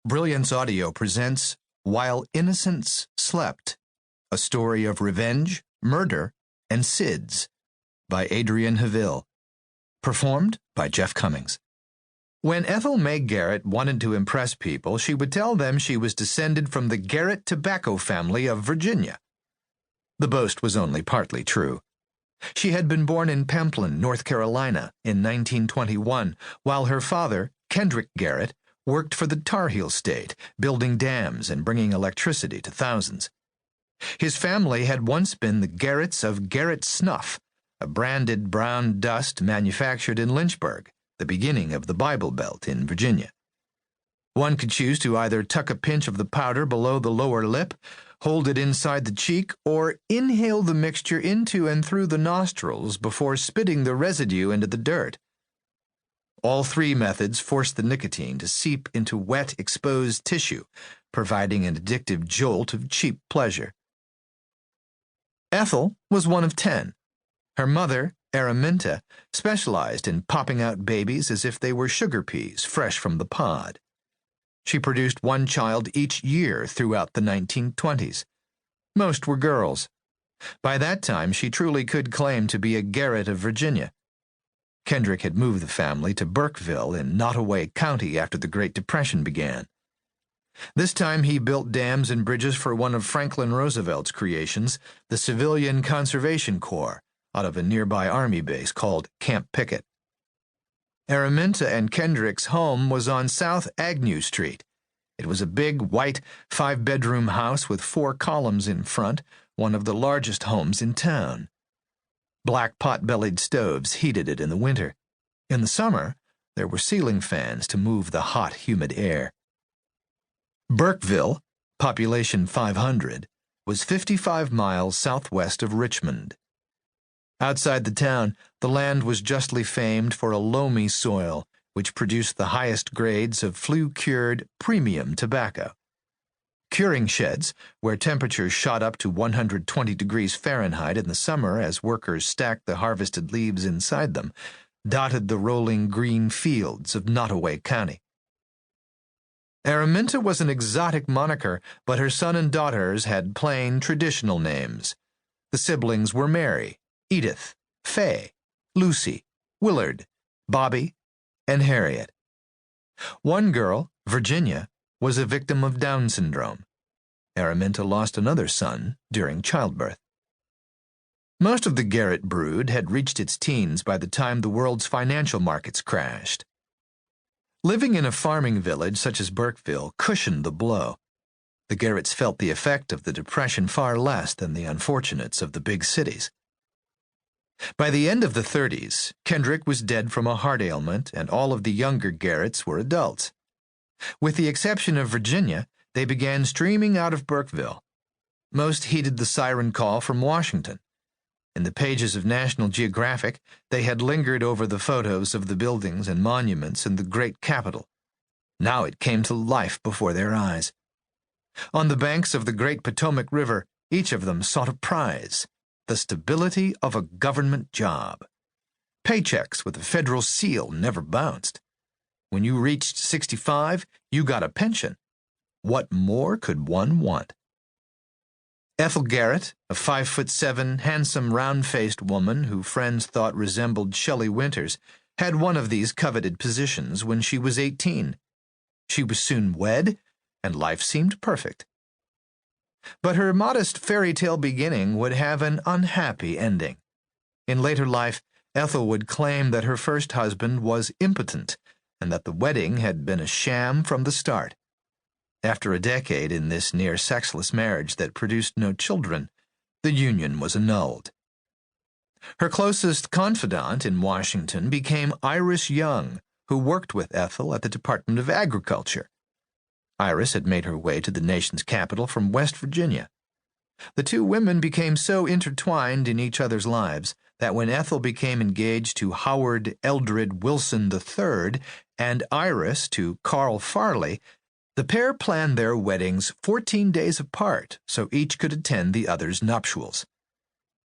Brilliance Audio presents While Innocents Slept, a story of revenge, murder, and SIDS by Adrian Havill, performed by Jeff Cummings. When Ethel May Garrett wanted to impress people, she would tell them she was descended from the Garrett tobacco family of Virginia. The boast was only partly true. She had been born in Pamplin, North Carolina, in 1921, while her father, Kendrick Garrett, worked for the Tar Heel State, building dams and bringing electricity to thousands. His family had once been the Garretts of Garrett Snuff, a branded brown dust manufactured in Lynchburg, the beginning of the Bible Belt in Virginia. One could choose to either tuck a pinch of the powder below the lower lip, hold it inside the cheek, or inhale the mixture into and through the nostrils before spitting the residue into the dirt. All three methods forced the nicotine to seep into wet, exposed tissue, providing an addictive jolt of cheap pleasure. Ethel was one of 10. Her mother, Araminta, specialized in popping out babies as if they were sugar peas fresh from the pod. She produced one child each year throughout the 1920s. Most were girls. By that time, she truly could claim to be a Garrett of Virginia. Kendrick had moved the family to Burkeville in Nottoway County after the Great Depression began. This time he built dams and bridges for one of Franklin Roosevelt's creations, the Civilian Conservation Corps, out of a nearby Army base called Camp Pickett. Araminta and Kendrick's home was on South Agnew Street. It was a big, white, 5-bedroom house with 4 columns in front, one of the largest homes in town. Black pot-bellied stoves heated it in the winter. In the summer, there were ceiling fans to move the hot, humid air. Burkeville, population 500, was 55 miles southwest of Richmond. Outside the town, the land was justly famed for a loamy soil, which produced the highest grades of flue-cured premium tobacco. Curing sheds, where temperatures shot up to 120 degrees Fahrenheit in the summer as workers stacked the harvested leaves inside them, dotted the rolling green fields of Nottoway County. Araminta was an exotic moniker, but her son and daughters had plain, traditional names. The siblings were Mary, Edith, Fay, Lucy, Willard, Bobby, and Harriet. One girl, Virginia, was a victim of Down syndrome. Araminta lost another son during childbirth. Most of the Garrett brood had reached its teens by the time the world's financial markets crashed. Living in a farming village such as Burkeville cushioned the blow. The Garretts felt the effect of the Depression far less than the unfortunates of the big cities. By the end of the 30s, Kendrick was dead from a heart ailment, and all of the younger Garretts were adults. With the exception of Virginia, they began streaming out of Burkeville. Most heeded the siren call from Washington. In the pages of National Geographic, they had lingered over the photos of the buildings and monuments in the great capital. Now it came to life before their eyes. On the banks of the great Potomac River, each of them sought a prize, the stability of a government job. Paychecks with a federal seal never bounced. When you reached 65, you got a pension. What more could one want? Ethel Garrett, a 5'7", handsome, round-faced woman who friends thought resembled Shelley Winters, had one of these coveted positions when she was 18. She was soon wed, and life seemed perfect. But her modest fairy tale beginning would have an unhappy ending. In later life, Ethel would claim that her first husband was impotent, and that the wedding had been a sham from the start. After a decade in this near-sexless marriage that produced no children, the union was annulled. Her closest confidant in Washington became Iris Young, who worked with Ethel at the Department of Agriculture. Iris had made her way to the nation's capital from West Virginia. The two women became so intertwined in each other's lives that when Ethel became engaged to Howard Eldred Wilson III and Iris to Carl Farley, the pair planned their weddings 14 days apart so each could attend the other's nuptials.